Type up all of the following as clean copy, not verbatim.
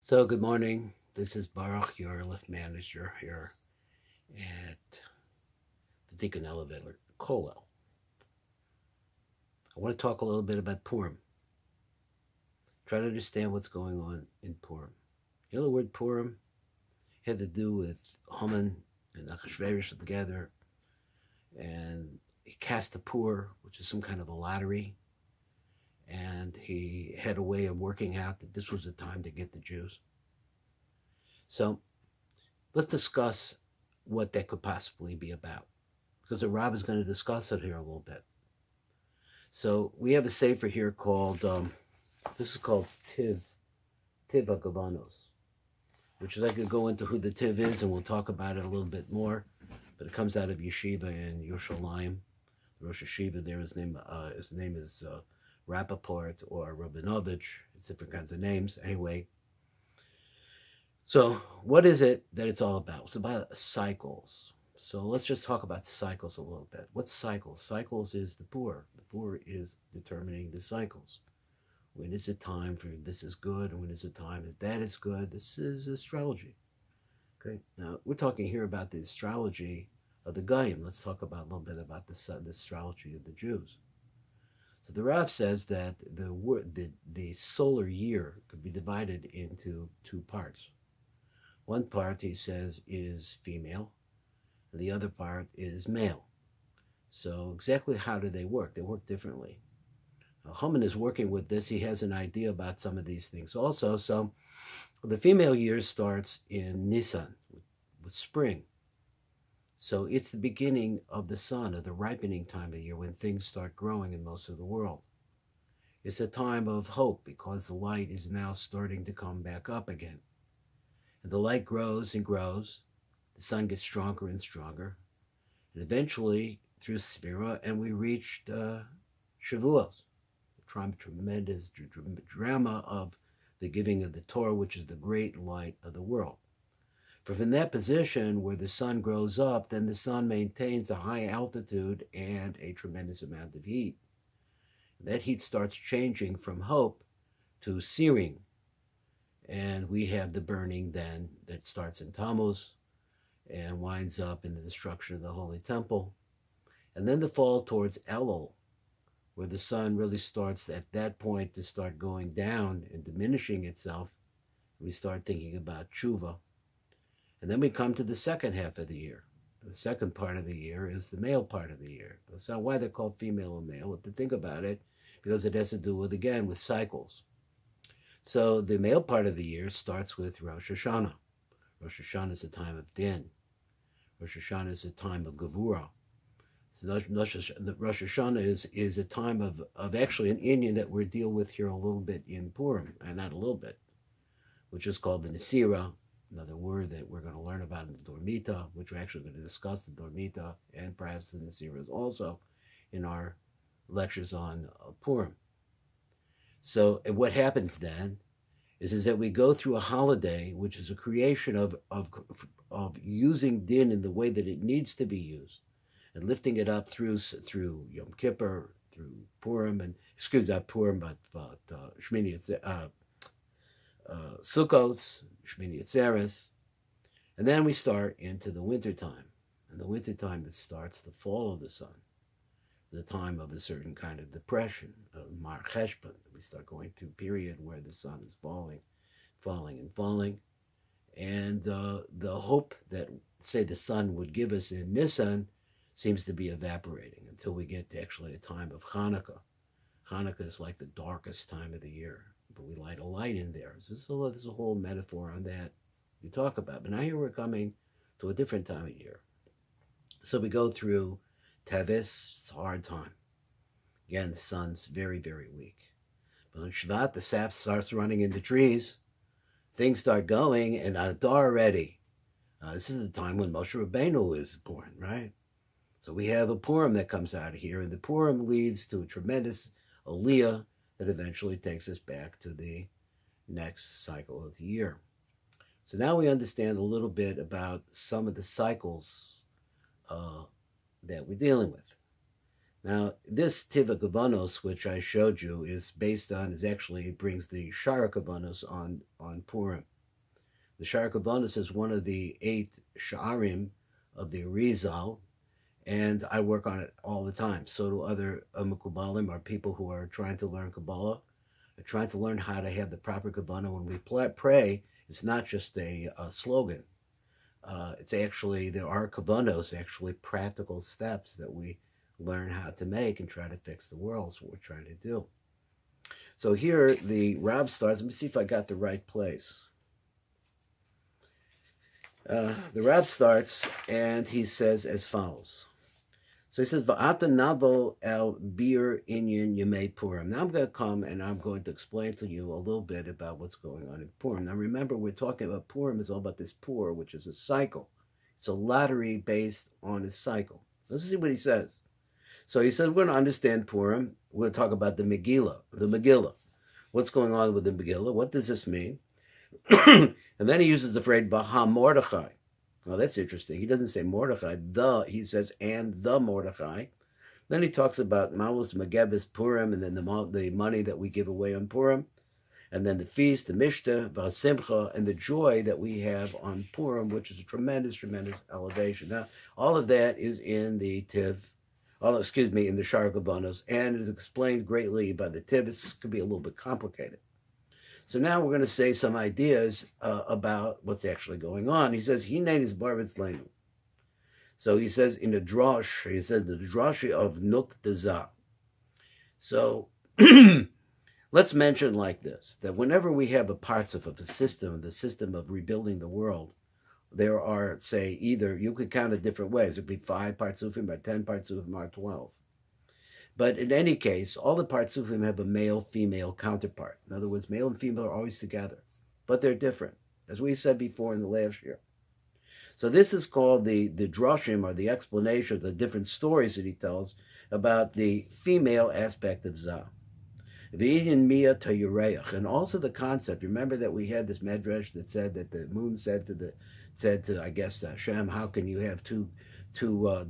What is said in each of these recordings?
So, good morning. This is Baruch, your lift manager here at the Deacon Elevator, Colwell. I want to talk a little bit about Purim. Try to understand what's going on in Purim. You know, the word Purim had to do with Haman and Achashverosh together, and he cast a pur, which is some kind of a lottery, and he had a way of working out that this was the time to get the Jews. So, let's discuss what that could possibly be about, because the Rob is going to discuss it here a little bit. So we have a sefer here called this is called Tiv Agavanos, which is I could go into who the Tiv is and we'll talk about it a little bit more. But it comes out of Yeshiva in Yerushalayim. The Rosh Yeshiva there, his name is Rappaport or Rabinovich. It's different kinds of names. Anyway, so what is it that it's all about? It's about cycles. So let's just talk about cycles a little bit. What's cycles? Cycles is the pur. The pur is determining the cycles. When is it time for this is good, and when is it time that is good? This is astrology. Okay. Now we're talking here about the astrology of the Goyim. Let's talk about a little bit about the astrology of the Jews. So the Rav says that the solar year could be divided into two parts. One part, he says, is female, and the other part is male. So exactly how do they work? They work differently. Haman is working with this. He has an idea about some of these things also. So the female year starts in Nisan, with spring. So it's the beginning of the sun, of the ripening time of year when things start growing in most of the world. It's a time of hope because the light is now starting to come back up again. And the light grows and grows. The sun gets stronger and stronger. And eventually, through Sphira, and we reached Shavuos, tremendous drama of the giving of the Torah, which is the great light of the world. From that position where the sun grows up, then the sun maintains a high altitude and a tremendous amount of heat. That heat starts changing from hope to searing. And we have the burning then that starts in Tammuz and winds up in the destruction of the Holy Temple. And then the fall towards Elul, where the sun really starts at that point to start going down and diminishing itself. We start thinking about tshuva. And then we come to the second half of the year. The second part of the year is the male part of the year. That's not why they're called female and male. To think about it, because it has to do with, again, with cycles. So the male part of the year starts with Rosh Hashanah. Rosh Hashanah is a time of din. Rosh Hashanah is a time of Gevurah. So Rosh Hashanah is a time of actually an Indian that we deal with here a little bit in Purim, and not a little bit, which is called the Nesira, another word that we're going to learn about in the Dormita, which we're actually going to discuss the Dormita and perhaps the Nesiras also in our lectures on Purim. So what happens then is that we go through a holiday, which is a creation of using din in the way that it needs to be used, and lifting it up through Yom Kippur, through Purim, and not Purim, but Shmini Sukkot, Shmini Atzeres, and then we start into the wintertime. And the wintertime, it starts the fall of the sun, the time of a certain kind of depression, Mar Cheshbon. We start going through a period where the sun is falling, and falling. And the hope that, say, the sun would give us in Nisan seems to be evaporating until we get to actually a time of Hanukkah. Hanukkah is like the darkest time of the year, but we light a light in there. So there's a whole metaphor on that you talk about. But now here we're coming to a different time of year. So we go through Tevis, it's a hard time. Again, the sun's very, very weak. But on Shvat, the sap starts running in the trees. Things start going, and Adar already. This is the time when Moshe Rabbeinu is born, right? So we have a Purim that comes out of here, and the Purim leads to a tremendous aliyah that eventually takes us back to the next cycle of the year. So now we understand a little bit about some of the cycles that we're dealing with. Now, this Tiva Kavanos, which I showed you, is actually, it brings the Shara Kavanos on Purim. The Shar Kabbanis is one of the 8 Sha'arim of the Arizal, and I work on it all the time. So do other Mekubalim, or people who are trying to learn Kabbalah, are trying to learn how to have the proper Kabbalah. When we pray, it's not just a slogan. It's actually, there are Kabbanos, actually practical steps that we learn how to make and try to fix the world. Is what we're trying to do. So here the Rab starts. Let me see if I got the right place. The Rab starts and he says as follows. So he says, "Va'ata navo el bir inyan yemei Purim." Now I'm going to come and I'm going to explain to you a little bit about what's going on in Purim. Now remember, we're talking about Purim is all about this Pur, which is a cycle. It's a lottery based on a cycle. Let's see what he says. So he says, we're going to understand Purim. We're going to talk about the Megillah. The Megillah. What's going on with the Megillah? What does this mean? And then he uses the phrase Vaha Mordechai. Well, that's interesting. He doesn't say Mordechai, he says, and the Mordechai. Then he talks about Malus Megebes Purim, and then the money that we give away on Purim, and then the feast, the Mishta, Vasimcha, and the joy that we have on Purim, which is a tremendous, tremendous elevation. Now, all of that is in the Tiv, in the Shar Kabbanos, and it is explained greatly by the Tiv. It could be a little bit complicated. So now we're going to say some ideas about what's actually going on. He says, Hinein is Barvitz Leinu. So he says in the Drosh, he says the Drosh of Nuk Dezah. So let's mention like this, that whenever we have a parts of a system, the system of rebuilding the world, there are, say, either, you could count it different ways. It would be 5 Partsufim, or 10 Partsufim, or 12. But in any case, all the Partsufim have a male-female counterpart. In other words, male and female are always together, but they're different, as we said before in the last year. So this is called the droshim, or the explanation of the different stories that he tells about the female aspect of Zah. V'inyan Mia Tayureach, and also the concept. Remember that we had this medrash that said that the moon said to I guess Hashem, how can you have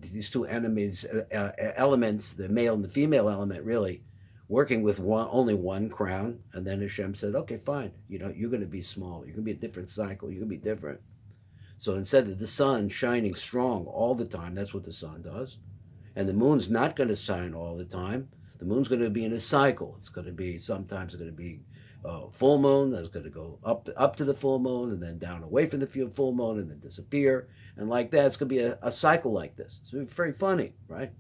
these two enemies elements, the male and the female element, really working with only one crown? And then Hashem said, okay, fine, you're going to be small, you're going to be a different cycle, you're going to be different. So instead of the sun shining strong all the time, that's what the sun does, and the moon's not going to shine all the time. The moon's going to be in a cycle. It's going to be, sometimes it's going to be full moon, then it's going to go up to the full moon, and then down away from the full moon, and then disappear. And like that, it's going to be a cycle like this. It's very funny, right?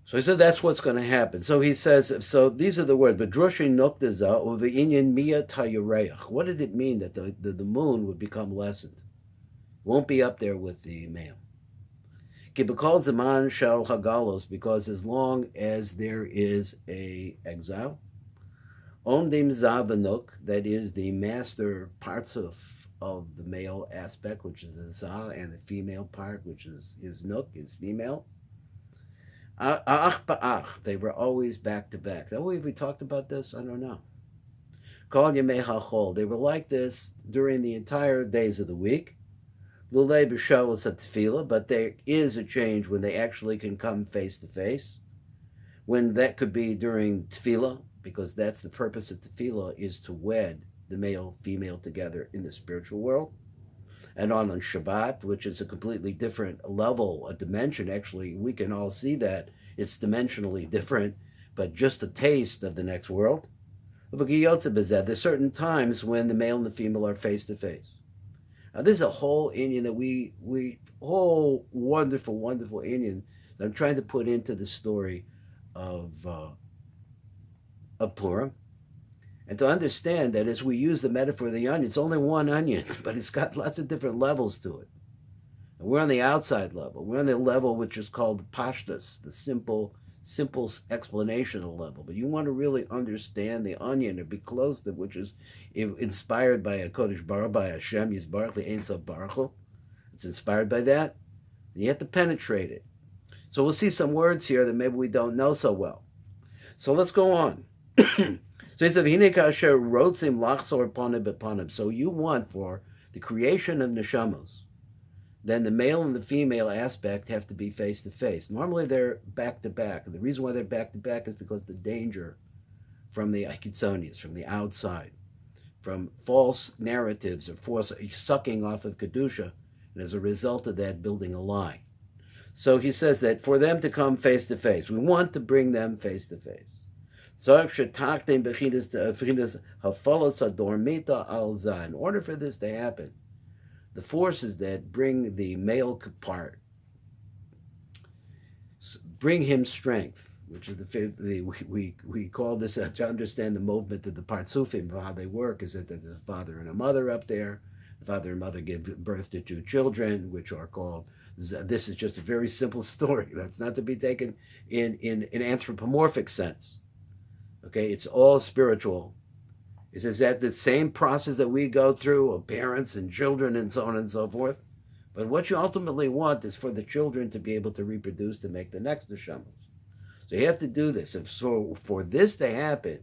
So he said that's what's going to happen. So he says, so these are the words, but droshi noktaza or the inyan mia tayureach. What did it mean that the moon would become lessened? Won't be up there with the male. Kibakal zaman shel hagalos, because as long as there is a exile, omdim zavanuk, that is the master parts of the male aspect, which is the zah, and the female part, which is nuk, is female. Ach ba'ach, they were always back to back. That way, have we talked about this? I don't know. Kol yemei hachol, they were like this during the entire days of the week. Lulei b'shavos tefillah, but there is a change when they actually can come face to face. When that could be during tefillah, because that's the purpose of tefillah, is to wed the male, female together in the spiritual world. And on Shabbat, which is a completely different level, a dimension, actually, we can all see that it's dimensionally different, but just a taste of the next world. There's certain times when the male and the female are face to face. Now, this is a whole Indian that whole wonderful, wonderful Indian that I'm trying to put into the story of Purim. And to understand that as we use the metaphor of the onion, it's only one onion, but it's got lots of different levels to it. And we're on the outside level. We're on the level which is called pashtus, the simple explanational level. But you want to really understand the onion and be close to, which is inspired by a Kodesh Baruch, by Hashem Yisbarach, the Ein Sof Baruch Hu. It's inspired by that. And you have to penetrate it. So we'll see some words here that maybe we don't know so well. So let's go on. So he said, so you want for the creation of neshamos, then the male and the female aspect have to be face to face. Normally they're back to back. And the reason why they're back to back is because the danger from the Akitzonius, from the outside. from false narratives or false sucking off of Kedusha, and as a result of that, building a lie. So he says that for them to come face to face, we want to bring them face to face. In order for this to happen, the forces that bring the male part, bring him strength, which is we call this to understand the movement of the partsufim, how they work, is that there's a father and a mother up there. The father and mother give birth to two children, which are called. This is just a very simple story. That's not to be taken in an anthropomorphic sense. Okay, it's all spiritual. Is that the same process that we go through of parents and children and so on and so forth? But what you ultimately want is for the children to be able to reproduce to make the next neshamas. So you have to do this. So for this to happen,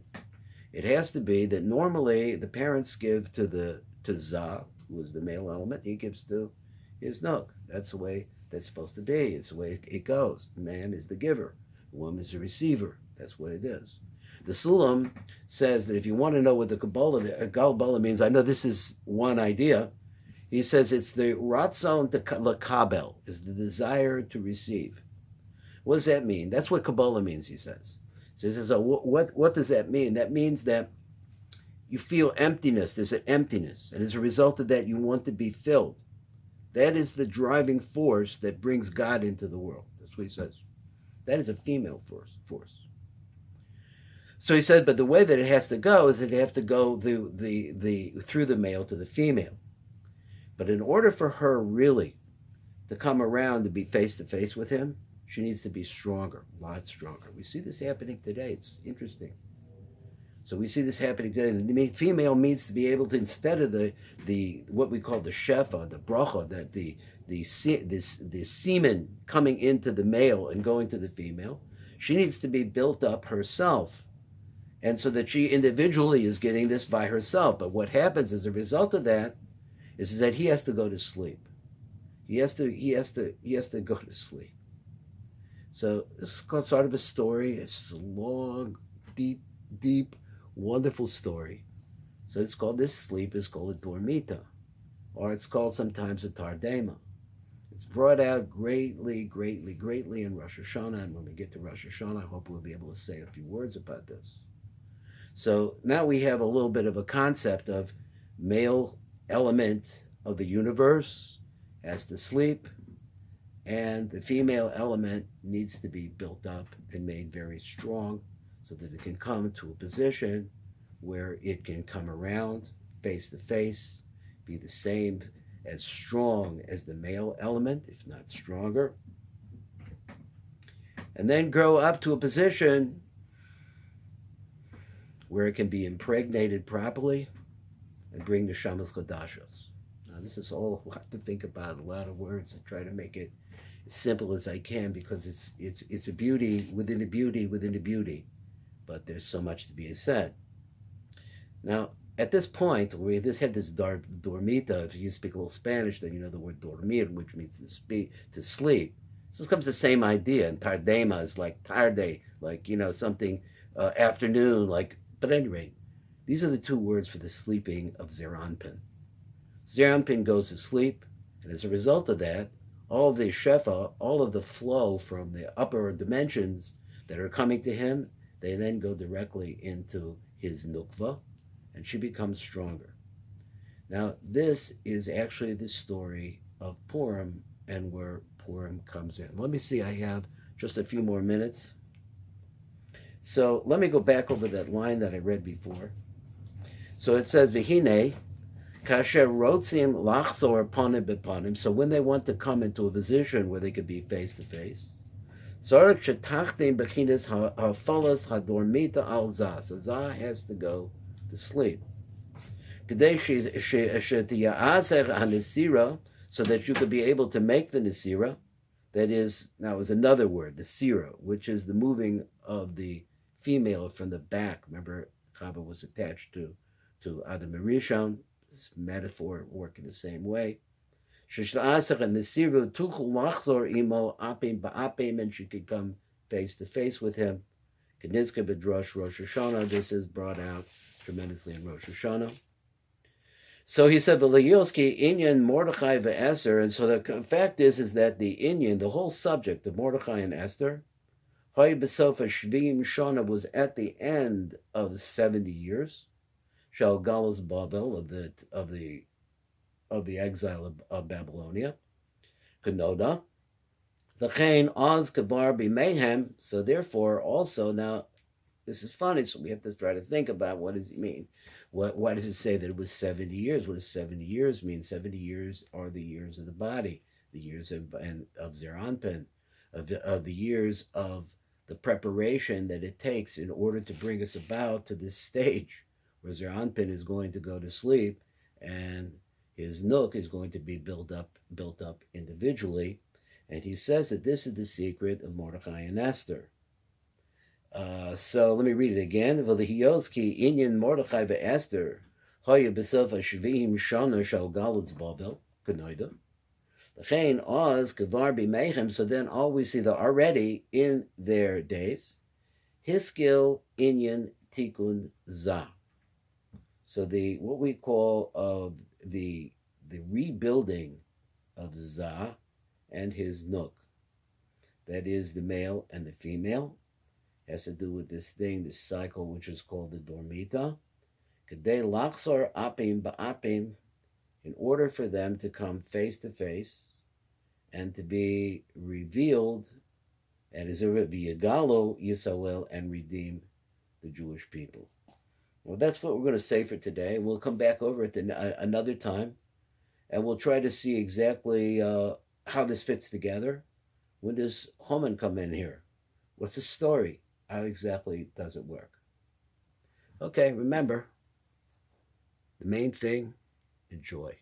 it has to be that normally the parents give to Zah, who is the male element, he gives to his Nook. That's the way that's supposed to be. It's the way it goes. Man is the giver. The woman is the receiver. That's what it is. The Sulam says that if you want to know what the Kabbalah means, I know this is one idea. He says it's the Ratzon to Lakabel, is the desire to receive. What does that mean? That's what Kabbalah means, he says. So he says, what does that mean? That means that you feel emptiness. There's an emptiness. And as a result of that, you want to be filled. That is the driving force that brings God into the world. That's what he says. That is a female force. So he said, but the way that it has to go is that it has to go through the male to the female. But in order for her really to come around to be face to face with him, she needs to be stronger, a lot stronger. We see this happening today. It's interesting. So we see this happening today. The female needs to be able to, instead of the what we call the shefa, the bracha, that the semen coming into the male and going to the female, she needs to be built up herself. And so that she individually is getting this by herself. But what happens as a result of that is that he has to go to sleep. He has to go to sleep. So this is called sort of a story. It's a long, deep, wonderful story. So it's called, this sleep is called a dormita, or it's called sometimes a tardema. It's brought out greatly in Rosh Hashanah. And when we get to Rosh Hashanah, I hope we'll be able to say a few words about this. So now we have a little bit of a concept of male element of the universe has to sleep, and the female element needs to be built up and made very strong so that it can come to a position where it can come around face to face, be the same, as strong as the male element, if not stronger, and then grow up to a position where it can be impregnated properly and bring the shamas chadashos. Now, this is all a lot to think about, a lot of words. I try to make it as simple as I can because it's a beauty within a beauty within a beauty, but there's so much to be said. Now, at this point, we had this dormita. If you speak a little Spanish, then you know the word dormir, which means to sleep. So it comes the same idea, and tardema is like tarde, like, something afternoon, like. But at any rate, these are the two words for the sleeping of Zeranpin. Zeranpin goes to sleep, and as a result of that, all the shefa, all of the flow from the upper dimensions that are coming to him, they then go directly into his nukva, and she becomes stronger. Now, this is actually the story of Purim and where Purim comes in. Let me see, I have just a few more minutes. So let me go back over that line that I read before. So it says, V'hine, kasher rotzim lachzor panim bepanim. So when they want to come into a position where they could be face to face, tzarek shetachtim bechinas hafalas hadormita al zah. So zah has to go to sleep. Kedei shetiya'aser hanesira, so that you could be able to make the nesira. That is, now is another word, nesira, which is the moving of the female from the back. Remember, Chava was attached to Adam and Rishon. This metaphor working the same way. And she could come face to face with him. Knizka b'drosh Rosh Hashanah. This is brought out tremendously in Rosh Hashanah. So he said, "V'leyoski inyan Mordechai ve'Esther," and so the fact is that the inyan, the whole subject of Mordechai and Esther, Hay Besofa Shvim Shana, was at the end of 70 years. Shal Galus Bavel, of the exile of Babylonia. Kenoda. The Chain Oz Kabar Mayhem. So therefore, also now this is funny, so we have to try to think about what does it mean. Why does it say that it was 70 years? What does 70 years mean? 70 years are the years of the body, the years of Zeranpin, of the years of the preparation that it takes in order to bring us about to this stage where Zeranpin is going to go to sleep and his nook is going to be built up individually. And he says that this is the secret of Mordechai and Esther. So let me read it again. V'lihiyos inyan Mordechai ve'Esther hoya b'sof ha'shvim shana shal galutz Bavel k'noida. L'chein oz kavar b'meichem. So then all we see that already in their days, hiskil inyan tikun za. So what we call the rebuilding of za and his nook, that is the male and the female, has to do with this thing, this cycle, which is called the dormita. Kedei lachzor apim ba'apim, in order for them to come face to face and to be revealed, and is v'yagalo Yisrael, and redeem the Jewish people. Well, that's what we're going to say for today. We'll come back over it another time, and we'll try to see exactly how this fits together. When does Haman come in here? What's the story? How exactly does it work? Okay, remember, the main thing, enjoy.